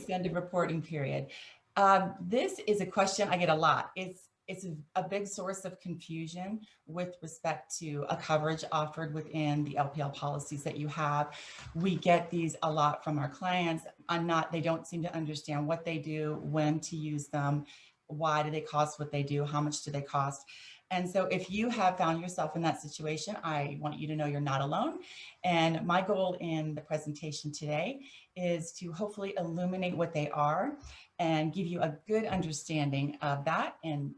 extended reporting period? This is a question I get a lot. It's a big source of confusion with respect to a coverage offered within the LPL policies that you have. We get these a lot from our clients. They don't seem to understand what they do, when to use them, why do they cost what they do, how much do they cost. And so if you have found yourself in that situation, I want you to know you're not alone. And my goal in the presentation today is to hopefully illuminate what they are and give you a good understanding of that, and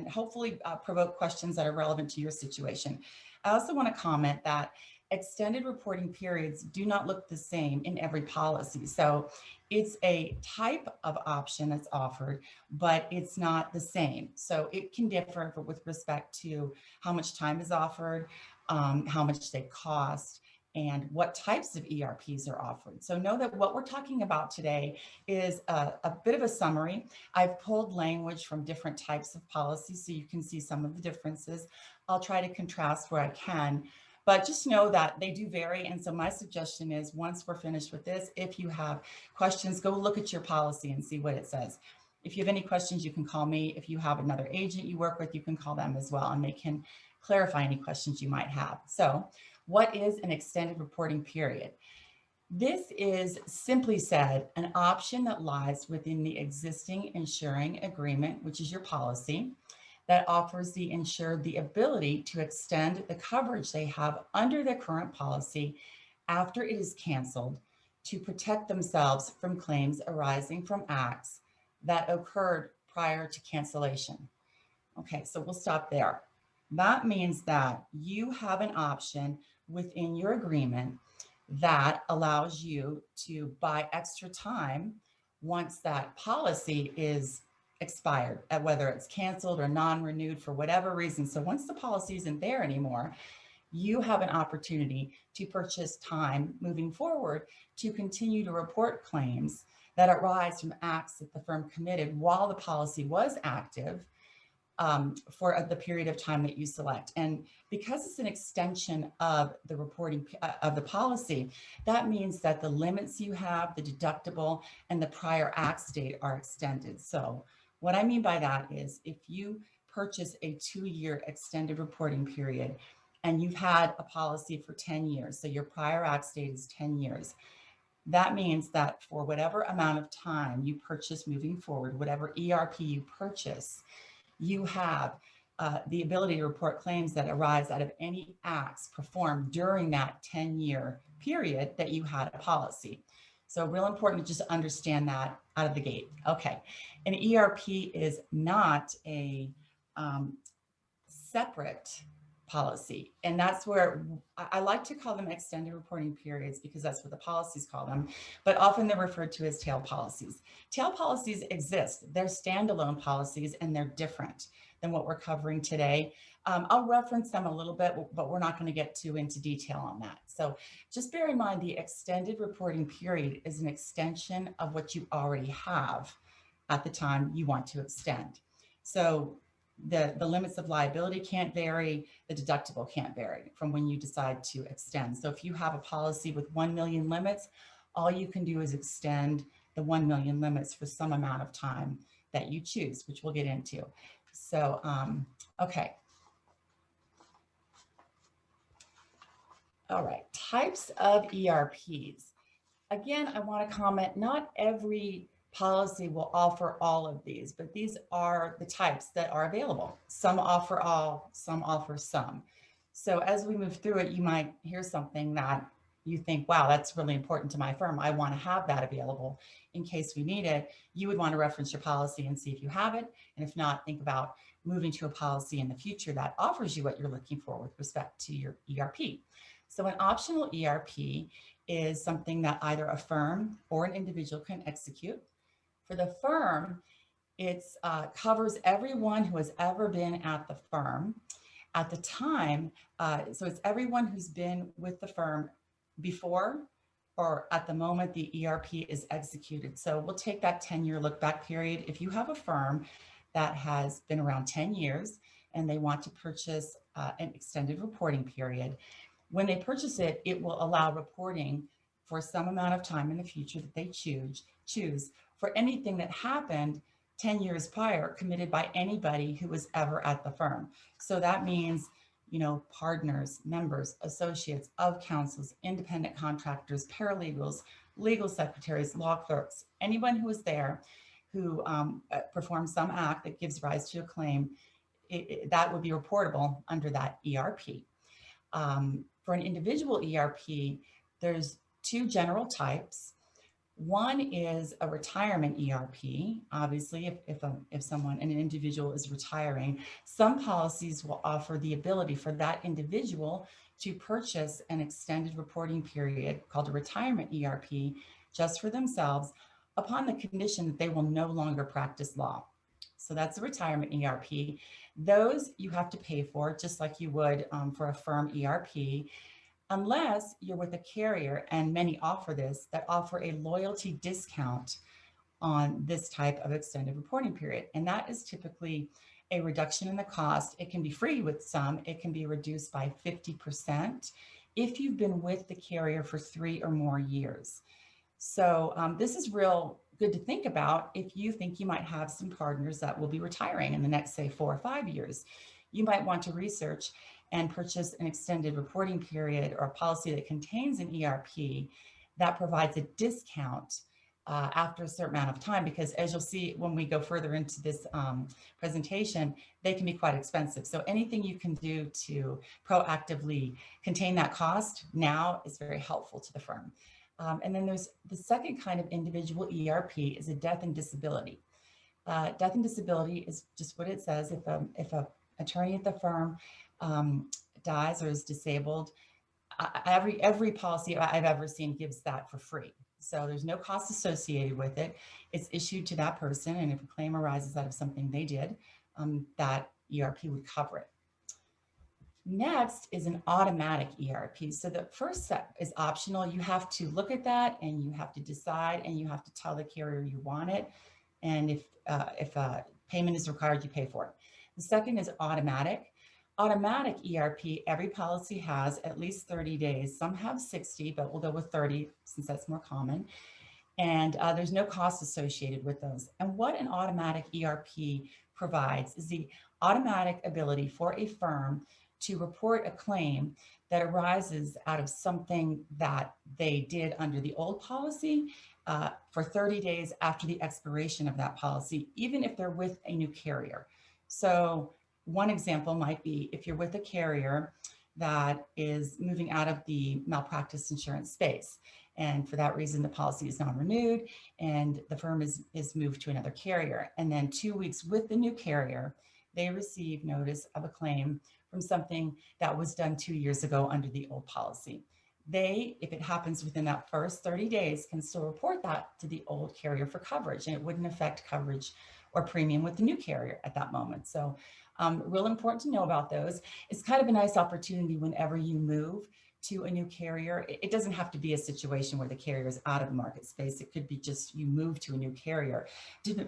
hopefully provoke questions that are relevant to your situation. I also want to comment that extended reporting periods do not look the same in every policy. So it's a type of option that's offered, but it's not the same. So it can differ with respect to how much time is offered, how much they cost, and what types of ERPs are offered. So know that what we're talking about today is a bit of a summary. I've pulled language from different types of policies so you can see some of the differences. I'll try to contrast where I can, but just know that they do vary. And so my suggestion is, once we're finished with this, if you have questions, go look at your policy and see what it says. If you have any questions, you can call me. If you have another agent you work with, you can call them as well, and they can clarify any questions you might have. So what is an extended reporting period? This is, simply said, an option that lies within the existing insuring agreement, which is your policy, that offers the insured the ability to extend the coverage they have under their current policy after it is canceled, to protect themselves from claims arising from acts that occurred prior to cancellation. Okay, so we'll stop there. That means that you have an option within your agreement that allows you to buy extra time once that policy is expired, whether it's canceled or non-renewed for whatever reason. So once the policy isn't there anymore, you have an opportunity to purchase time moving forward to continue to report claims that arise from acts that the firm committed while the policy was active, for the period of time that you select. And because it's an extension of the reporting of the policy, that means that the limits you have, the deductible, and the prior acts date are extended. So what I mean by that is, if you purchase a 2-year extended reporting period and you've had a policy for 10 years, so your prior acts date is 10 years, that means that for whatever amount of time you purchase moving forward, whatever ERP you purchase, you have the ability to report claims that arise out of any acts performed during that 10-year period that you had a policy. So real important to just understand that out of the gate. Okay, an ERP is not a separate policy. And that's where I like to call them extended reporting periods, because that's what the policies call them, but often they're referred to as tail policies. Tail policies exist. They're standalone policies, and they're different than what we're covering today. I'll reference them a little bit, but we're not going to get too into detail on that. So just bear in mind, the extended reporting period is an extension of what you already have at the time you want to extend. So the limits of liability can't vary, the deductible can't vary from when you decide to extend. So if you have a policy with 1 million limits, all you can do is extend the 1 million limits for some amount of time that you choose, which we'll get into. So, okay. All right, types of ERPs. Again, I want to comment, not every policy will offer all of these, but these are the types that are available. Some offer all, some offer some. So as we move through it, you might hear something that you think, wow, that's really important to my firm. I want to have that available in case we need it. You would want to reference your policy and see if you have it. And if not, think about moving to a policy in the future that offers you what you're looking for with respect to your ERP. So an optional ERP is something that either a firm or an individual can execute. For the firm, it covers everyone who has ever been at the firm at the time. So it's everyone who's been with the firm before or at the moment the ERP is executed. So we'll take that 10-year look back period. If you have a firm that has been around 10 years and they want to purchase an extended reporting period, when they purchase it, it will allow reporting for some amount of time in the future that they choose choose for anything that happened 10 years prior committed by anybody who was ever at the firm. So that means, partners, members, associates of counsels, independent contractors, paralegals, legal secretaries, law clerks, anyone who was there who performed some act that gives rise to a claim, that would be reportable under that ERP. For an individual ERP, there's two general types. One is a retirement ERP. Obviously, if someone, an individual is retiring, some policies will offer the ability for that individual to purchase an extended reporting period called a retirement ERP just for themselves upon the condition that they will no longer practice law. So that's a retirement ERP. Those you have to pay for just like you would for a firm ERP, unless you're with a carrier, and many offer this, that offer a loyalty discount on this type of extended reporting period. And that is typically a reduction in the cost. It can be free with some, it can be reduced by 50% if you've been with the carrier for 3 or more years. So this is real good to think about if you think you might have some partners that will be retiring in the next, say, 4 or 5 years. You might want to research and purchase an extended reporting period or a policy that contains an ERP that provides a discount after a certain amount of time, because as you'll see when we go further into this presentation, they can be quite expensive. So anything you can do to proactively contain that cost now is very helpful to the firm. And then there's the second kind of individual ERP is a death and disability. Death and disability is just what it says. If a attorney at the firm dies or is disabled, every policy I've ever seen gives that for free. So there's no cost associated with it. It's issued to that person, and if a claim arises out of something they did, that ERP would cover it. Next is an automatic ERP. So the first step is optional. You have to look at that and you have to decide and you have to tell the carrier you want it. And if payment is required, you pay for it. The second is automatic. Automatic ERP, every policy has at least 30 days. Some have 60, but we'll go with 30 since that's more common. And there's no cost associated with those. And what an automatic ERP provides is the automatic ability for a firm to report a claim that arises out of something that they did under the old policy for 30 days after the expiration of that policy, even if they're with a new carrier. So one example might be if you're with a carrier that is moving out of the malpractice insurance space, and for that reason, the policy is non-renewed and the firm is moved to another carrier. And then 2 weeks with the new carrier, they receive notice of a claim from something that was done 2 years ago under the old policy. They, if it happens within that first 30 days, can still report that to the old carrier for coverage, and it wouldn't affect coverage or premium with the new carrier at that moment. So real important to know about those. It's kind of a nice opportunity whenever you move to a new carrier. It doesn't have to be a situation where the carrier is out of the market space. It could be just you move to a new carrier.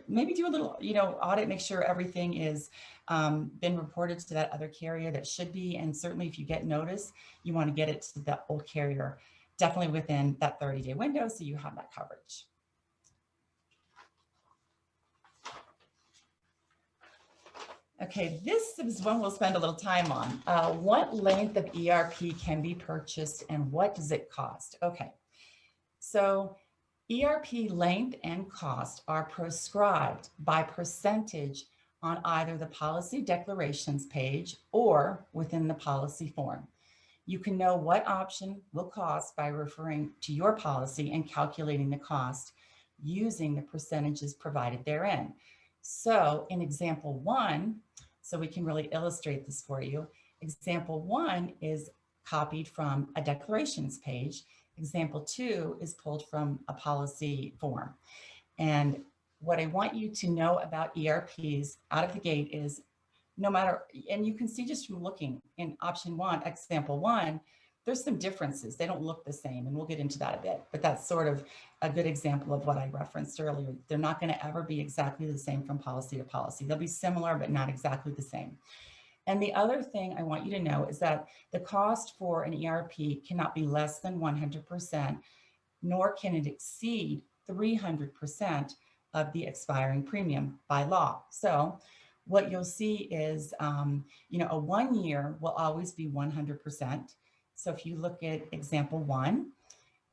Maybe do a little, audit, make sure everything is been reported to that other carrier that should be. And certainly if you get notice, you want to get it to the old carrier, definitely within that 30-day window so you have that coverage. Okay, this is one we'll spend a little time on. What length of ERP can be purchased and what does it cost? Okay, so ERP length and cost are prescribed by percentage on either the policy declarations page or within the policy form. You can know what option will cost by referring to your policy and calculating the cost using the percentages provided therein. So in example 1, so we can really illustrate this for you. Example 1 is copied from a declarations page. Example 2 is pulled from a policy form. And what I want you to know about ERPs out of the gate is no matter, and you can see just from looking in option 1, example 1, there's some differences. They don't look the same, and we'll get into that a bit, but that's sort of a good example of what I referenced earlier. They're not going to ever be exactly the same from policy to policy. They'll be similar, but not exactly the same. And the other thing I want you to know is that the cost for an ERP cannot be less than 100%, nor can it exceed 300% of the expiring premium by law. So what you'll see is, a 1 year will always be 100%. So if you look at example one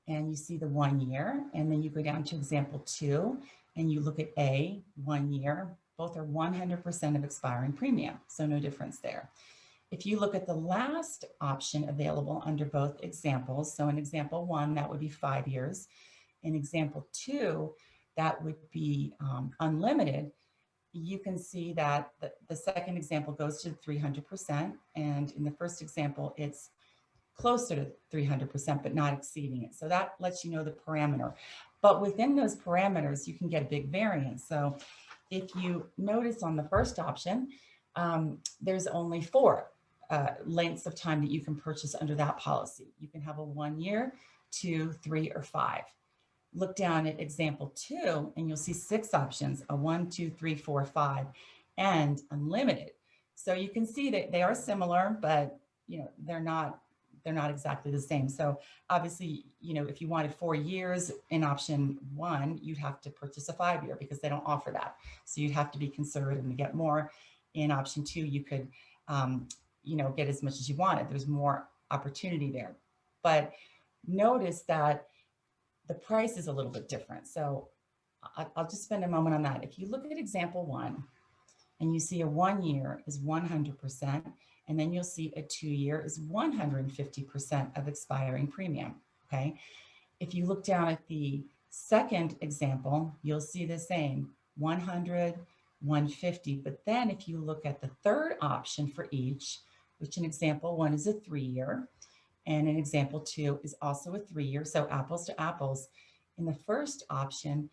and you see the 1 year, and then you go down to example two and you look at A, 1 year, both are 100% of expiring premium. So no difference there. If you look at the last option available under both examples, so in example one, that would be 5 years. In example two, that would be unlimited. You can see that the second example goes to 300%. And in the first example, it's closer to 300%, but not exceeding it. So that lets you know the parameter. But within those parameters, you can get a big variance. So if you notice on the first option, there's only four lengths of time that you can purchase under that policy. You can have a 1 year, 2, 3, or 5. Look down at example two and you'll see 6 options, a 1, 2, 3, 4, 5, and unlimited. So you can see that they are similar, but they're not exactly the same. So obviously, if you wanted 4 years in option one, you'd have to purchase a 5 year because they don't offer that. So you'd have to be conservative and get more. In option two, you could, get as much as you wanted. There's more opportunity there. But notice that the price is a little bit different. So I'll just spend a moment on that. If you look at example one and you see a 1 year is 100%, and then you'll see a 2 year is 150% of expiring premium, okay? If you look down at the second example, you'll see the same, 100, 150. But then if you look at the third option for each, which in example one is a 3 year, and in example two is also a 3 year, so apples to apples. In the first option,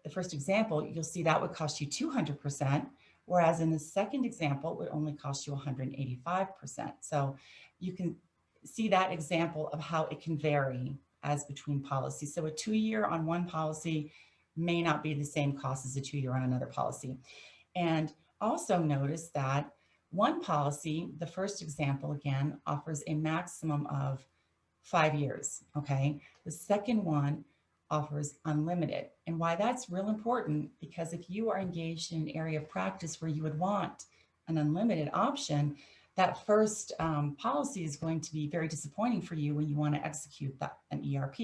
the first example, you'll see that would cost you 200%, whereas in the second example, it would only cost you 185%. So you can see that example of how it can vary as between policies. So a 2 year on one policy may not be the same cost as a 2 year on another policy. And also notice that one policy, the first example again, offers a maximum of 5 years, okay? The second one offers unlimited. And why that's real important, because if you are engaged in an area of practice where you would want an unlimited option, that first policy is going to be very disappointing for you when you want to execute an ERP.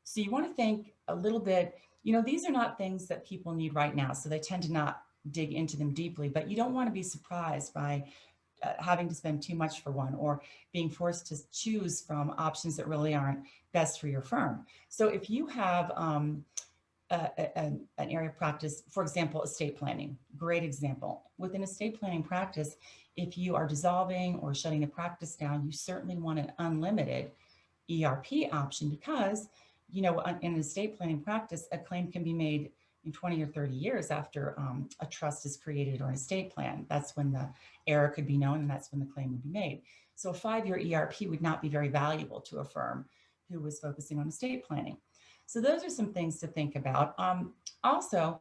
So you want to think a little bit, these are not things that people need right now, so they tend to not dig into them deeply, but you don't want to be surprised by having to spend too much for one or being forced to choose from options that really aren't best for your firm. So if you have an area of practice, for example, estate planning, great example. Within estate planning practice, if you are dissolving or shutting the practice down, you certainly want an unlimited ERP option because, in an estate planning practice, a claim can be made in 20 or 30 years after a trust is created or an estate plan. That's when the error could be known and that's when the claim would be made. So a 5-year ERP would not be very valuable to a firm who was focusing on estate planning. So those are some things to think about. Also,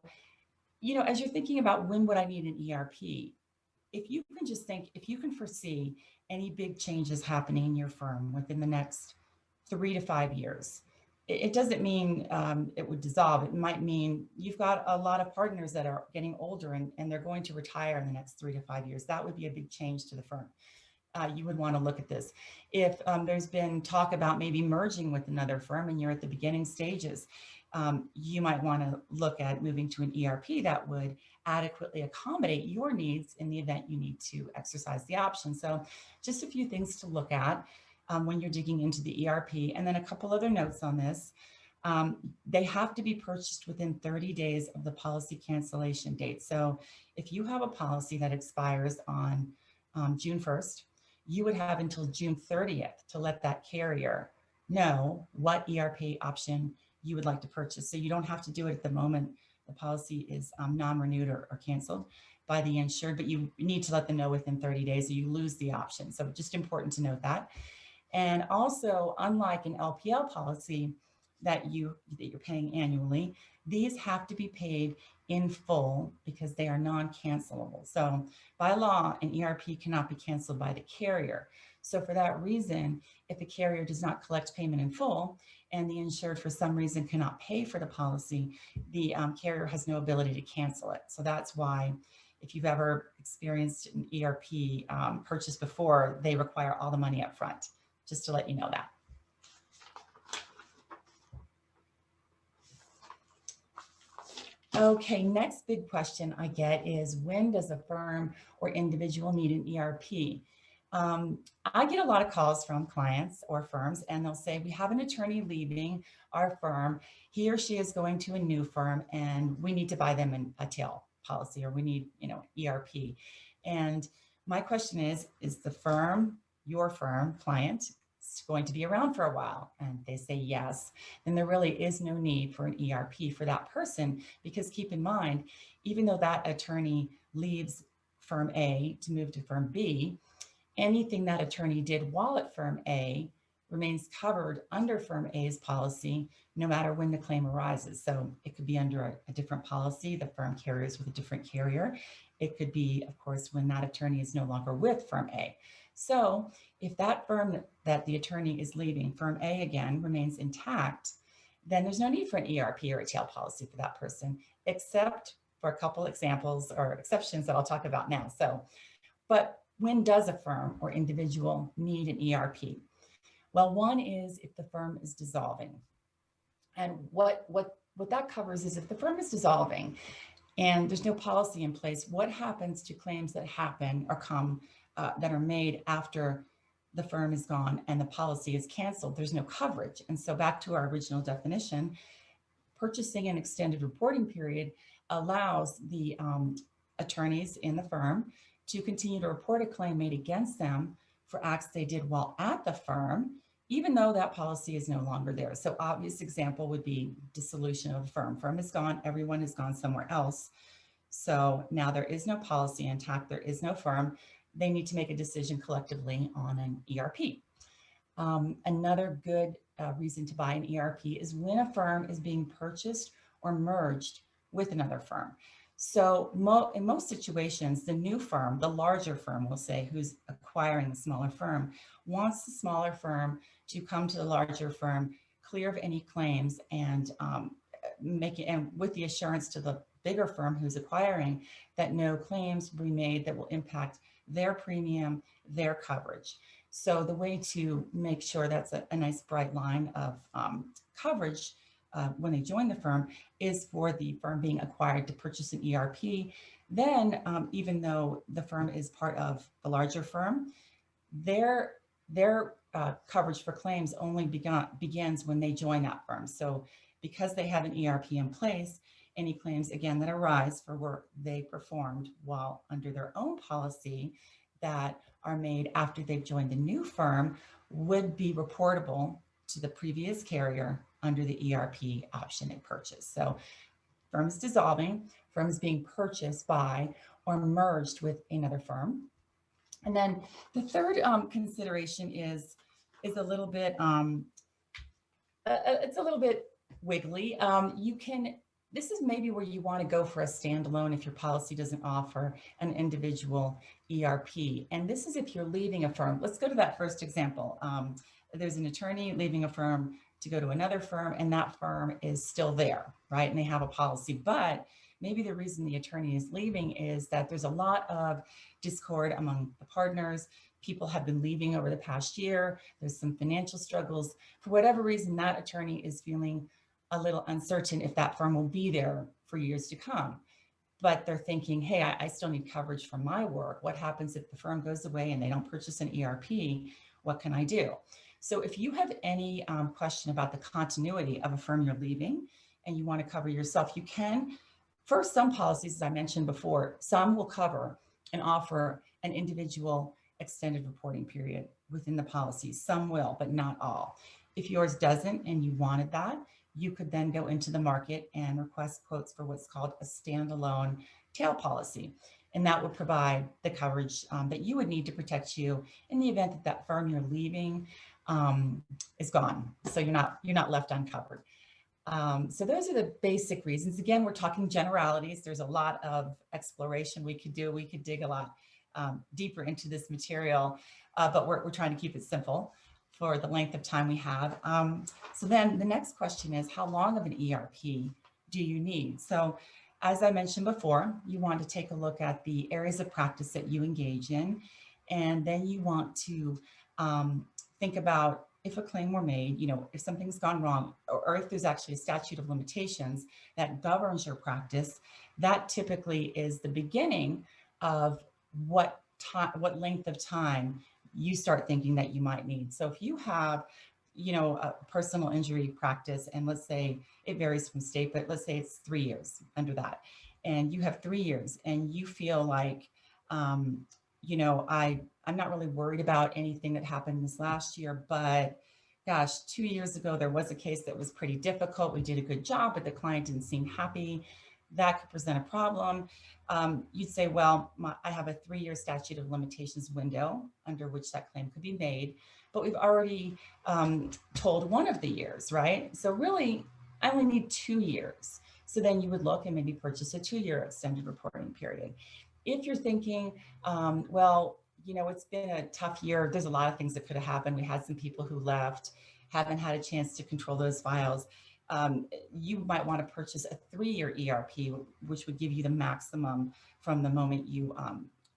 as you're thinking about when would I need an ERP, if you can foresee any big changes happening in your firm within the next 3 to 5 years, it doesn't mean it would dissolve. It might mean you've got a lot of partners that are getting older and they're going to retire in the next 3 to 5 years. That would be a big change to the firm. You would want to look at this. If there's been talk about maybe merging with another firm and you're at the beginning stages, you might want to look at moving to an ERP that would adequately accommodate your needs in the event you need to exercise the option. So just a few things to look at when you're digging into the ERP. And then a couple other notes on this. They have to be purchased within 30 days of the policy cancellation date. So if you have a policy that expires on June 1st, you would have until June 30th to let that carrier know what ERP option you would like to purchase. So you don't have to do it at the moment the policy is non-renewed or canceled by the insured, but you need to let them know within 30 days or you lose the option. So just important to note that. And also, unlike an LPL policy, that you're paying annually, these have to be paid in full because they are non-cancelable. So by law, an ERP cannot be canceled by the carrier. So for that reason, if the carrier does not collect payment in full and the insured for some reason cannot pay for the policy, the carrier has no ability to cancel it. So that's why if you've ever experienced an ERP purchase before, they require all the money up front, just to let you know that. Okay, next big question I get is, when does a firm or individual need an ERP? I get a lot of calls from clients or firms, and they'll say, we have an attorney leaving our firm. He or she is going to a new firm, and we need to buy them a tail policy, or we need, ERP. And my question is the firm, your firm client, is going to be around for a while? And they say yes, then there really is no need for an ERP for that person, because keep in mind, even though that attorney leaves firm A to move to firm B, anything that attorney did while at firm A remains covered under firm A's policy, no matter when the claim arises. So it could be under a different policy, the firm carries with a different carrier. It could be, of course, when that attorney is no longer with firm A. So if that firm that the attorney is leaving, firm A again, remains intact, then there's no need for an ERP or a tail policy for that person, except for a couple examples or exceptions that I'll talk about now. But when does a firm or individual need an ERP? Well, one is if the firm is dissolving. And what that covers is, if the firm is dissolving and there's no policy in place, what happens to claims that happen or come that are made after the firm is gone and the policy is canceled? There's no coverage. And so back to our original definition, purchasing an extended reporting period allows the attorneys in the firm to continue to report a claim made against them for acts they did while at the firm, even though that policy is no longer there. So obvious example would be dissolution of the firm. Firm is gone, everyone has gone somewhere else. So now there is no policy intact, there is no firm. They need to make a decision collectively on an ERP. Another good reason to buy an ERP is when a firm is being purchased or merged with another firm. So in most situations, the new firm, the larger firm, we'll say, who's acquiring the smaller firm, wants the smaller firm to come to the larger firm, clear of any claims, and make it, and with the assurance to the bigger firm who's acquiring that no claims will be made that will impact their premium, their coverage. So the way to make sure that's a nice bright line of coverage when they join the firm is for the firm being acquired to purchase an ERP. Then, even though the firm is part of the larger firm, their coverage for claims only begins when they join that firm. So because they have an ERP in place, any claims, again, that arise for work they performed while under their own policy that are made after they've joined the new firm would be reportable to the previous carrier under the ERP option they purchased. So firm is dissolving, firm is being purchased by or merged with another firm. And then the third consideration is a little bit, it's a little bit wiggly. This is maybe where you want to go for a standalone if your policy doesn't offer an individual ERP. And this is if you're leaving a firm. Let's go to that first example. There's an attorney leaving a firm to go to another firm, and that firm is still there, right? And they have a policy, but maybe the reason the attorney is leaving is that there's a lot of discord among the partners. People have been leaving over the past year. There's some financial struggles. For whatever reason, that attorney is feeling a little uncertain if that firm will be there for years to come. But they're thinking, hey, I still need coverage for my work. What happens if the firm goes away and they don't purchase an ERP? What can I do? So if you have any question about the continuity of a firm you're leaving and you want to cover yourself, you can. For some policies, as I mentioned before, some will cover and offer an individual extended reporting period within the policy. Some will, but not all. If yours doesn't and you wanted that, you could then go into the market and request quotes for what's called a standalone tail policy. And that would provide the coverage that you would need to protect you in the event that that firm you're leaving is gone. So you're not left uncovered. So those are the basic reasons. Again, we're talking generalities. There's a lot of exploration we could do. We could dig a lot deeper into this material, but we're trying to keep it simple for the length of time we have. So then the next question is, how long of an ERP do you need? So as I mentioned before, you want to take a look at the areas of practice that you engage in, and then you want to think about if a claim were made, you know, if something's gone wrong, or if there's actually a statute of limitations that governs your practice, that typically is the beginning of what time, what length of time you start thinking that you might need. So if you have, you know, a personal injury practice, and let's say it varies from state, but let's say it's 3 years under that, and you have 3 years, and you feel like, you know, I'm not really worried about anything that happened this last year, but gosh, 2 years ago, there was a case that was pretty difficult. We did a good job, but the client didn't seem happy. That could present a problem. You'd say, well, I have a 3-year statute of limitations window under which that claim could be made, but we've already told one of the years, right? So really, I only need 2 years. So then you would look and maybe purchase a 2-year extended reporting period. If you're thinking, well, you know, it's been a tough year. There's a lot of things that could have happened. We had some people who left, haven't had a chance to control those files. You might want to purchase a 3-year ERP, which would give you the maximum from the moment you,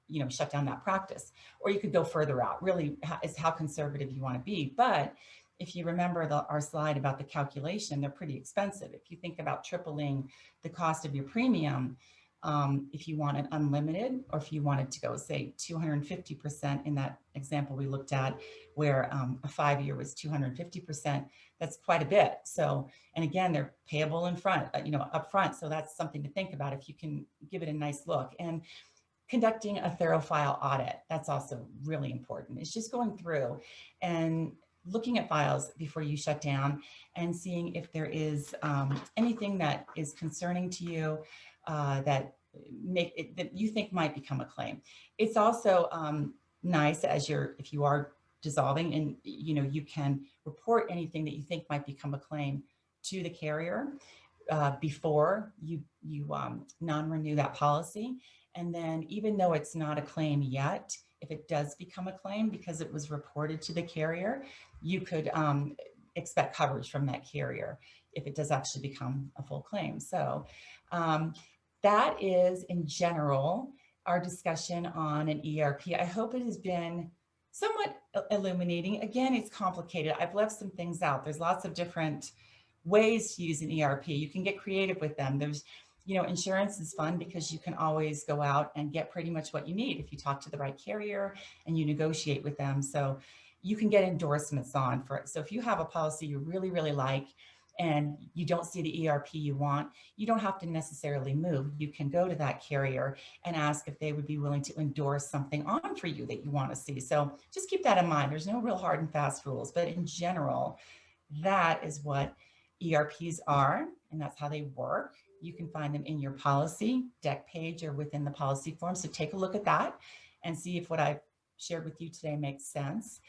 you know, shut down that practice. Or you could go further out. Really, is how conservative you want to be. But if you remember our slide about the calculation, they're pretty expensive. If you think about tripling the cost of your premium, if you want it unlimited, or if you wanted to go, say, 250% in that example we looked at, where a 5-year was 250%, that's quite a bit. So, and again, they're payable in front, you know, up front. So that's something to think about if you can give it a nice look. And conducting a thorough file audit, that's also really important. It's just going through and looking at files before you shut down and seeing if there is anything that is concerning to you, that you think might become a claim. It's also nice as if you are dissolving, and you know, you can report anything that you think might become a claim to the carrier before you non-renew that policy. And then even though it's not a claim yet, if it does become a claim because it was reported to the carrier, you could expect coverage from that carrier if it does actually become a full claim. So that is, in general, our discussion on an ERP. I hope it has been somewhat illuminating. Again, it's complicated. I've left some things out. There's lots of different ways to use an ERP. You can get creative with them. There's, you know, insurance is fun because you can always go out and get pretty much what you need if you talk to the right carrier and you negotiate with them. So you can get endorsements on for it. So if you have a policy you really, really like, and you don't see the ERP you want, you don't have to necessarily move. You can go to that carrier and ask if they would be willing to endorse something on for you that you want to see. So just keep that in mind. There's no real hard and fast rules, but in general, that is what ERPs are, and that's how they work. You can find them in your policy deck page or within the policy form. So take a look at that and see if what I've shared with you today makes sense.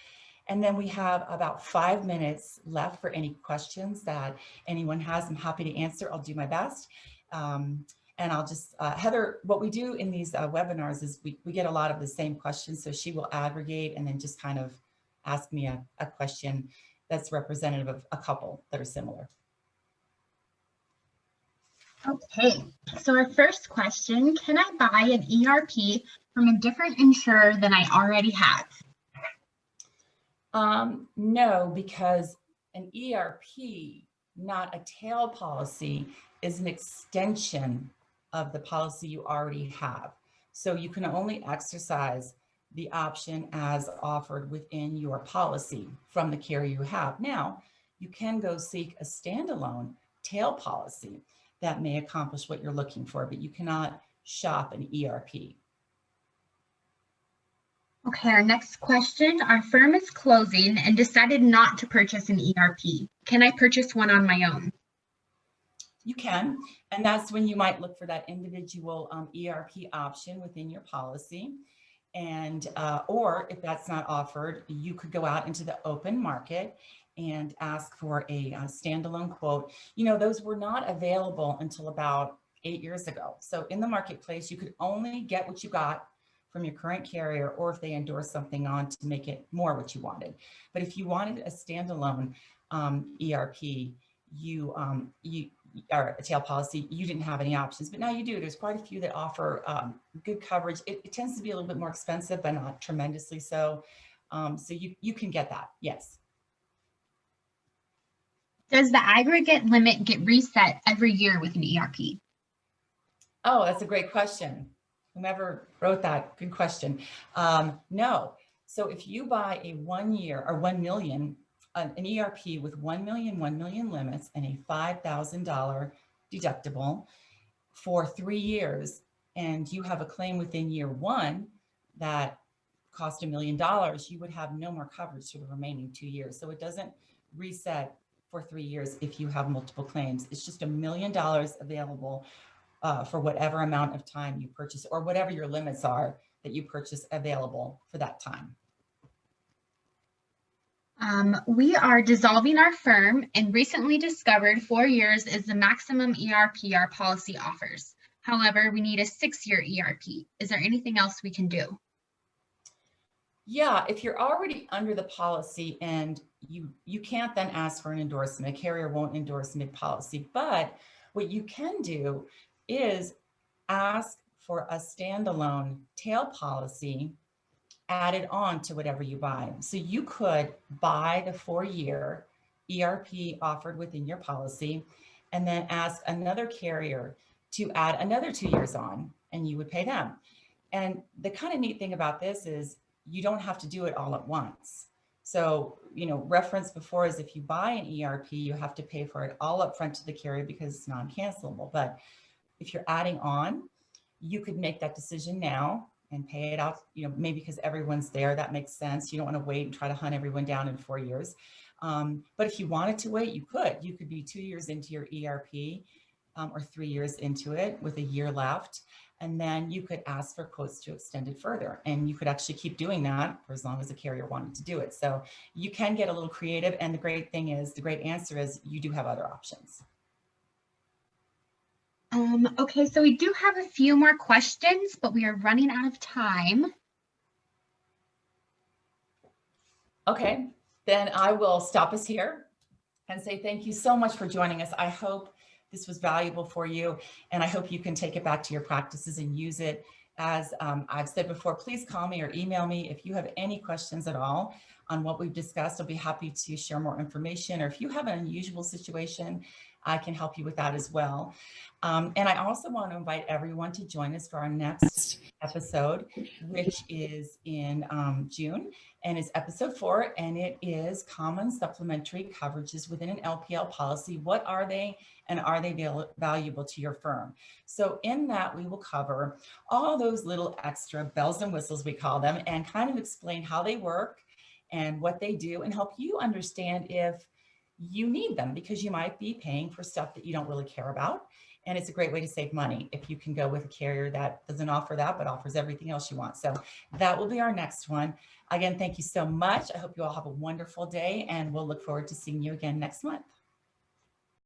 And then we have about 5 minutes left for any questions that anyone has. I'm happy to answer. I'll do my best. And I'll just, Heather, what we do in these webinars is we get a lot of the same questions. So she will aggregate and then just kind of ask me a question that's representative of a couple that are similar. Okay, so our first question, can I buy an ERP from a different insurer than I already have? No, because an ERP, not a tail policy, is an extension of the policy you already have. So you can only exercise the option as offered within your policy from the carrier you have. Now, you can go seek a standalone tail policy that may accomplish what you're looking for, but you cannot shop an ERP. Okay, our next question. Our firm is closing and decided not to purchase an ERP. Can I purchase one on my own? You can, and that's when you might look for that individual ERP option within your policy. And or if that's not offered, you could go out into the open market and ask for a standalone quote. You know, those were not available until about 8 years ago. So in the marketplace, you could only get what you got from your current carrier, or if they endorse something on to make it more what you wanted. But if you wanted a standalone ERP, you or a tail policy, you didn't have any options, but now you do. There's quite a few that offer good coverage. It tends to be a little bit more expensive, but not tremendously so. So you can get that, yes. Does the aggregate limit get reset every year with an ERP? Oh, that's a great question. Whomever wrote that, good question. No. So if you buy a 1 year or 1 million, an ERP with 1 million limits and a $5,000 deductible for 3 years, and you have a claim within year one that cost $1 million, you would have no more coverage for the remaining 2 years. So it doesn't reset for 3 years if you have multiple claims. It's just $1 million available for whatever amount of time you purchase, or whatever your limits are that you purchase available for that time. We are dissolving our firm and recently discovered 4 years is the maximum ERP our policy offers. However, we need a 6-year ERP. Is there anything else we can do? Yeah, if you're already under the policy and you can't then ask for an endorsement, a carrier won't endorse mid-policy, but what you can do is ask for a standalone tail policy added on to whatever you buy. So you could buy the 4-year ERP offered within your policy and then ask another carrier to add another 2 years on, and you would pay them. And the kind of neat thing about this is you don't have to do it all at once. So, you know, reference before is if you buy an ERP, you have to pay for it all up front to the carrier because it's non-cancelable. But if you're adding on, you could make that decision now and pay it out, you know, maybe because everyone's there, that makes sense. You don't want to wait and try to hunt everyone down in 4 years. But if you wanted to wait, you could be 2 years into your ERP or 3 years into it with a year left. And then you could ask for quotes to extend it further. And you could actually keep doing that for as long as the carrier wanted to do it. So you can get a little creative. And the great thing is, the great answer is you do have other options. Okay, so we do have a few more questions, but we are running out of time. Okay, then I will stop us here and say thank you so much for joining us. I hope this was valuable for you, and I hope you can take it back to your practices and use it. As I've said before, please call me or email me if you have any questions at all on what we've discussed. I'll be happy to share more information, or if you have an unusual situation, I can help you with that as well. And I also want to invite everyone to join us for our next episode, which is in June, and it's episode 4, and it is common supplementary coverages within an LPL policy. What are they, and are they valuable to your firm? So in that, we will cover all those little extra bells and whistles, we call them, and kind of explain how they work and what they do, and help you understand if you need them, because you might be paying for stuff that you don't really care about. And it's a great way to save money if you can go with a carrier that doesn't offer that, but offers everything else you want. So that will be our next one. Again, thank you so much. I hope you all have a wonderful day, and we'll look forward to seeing you again next month.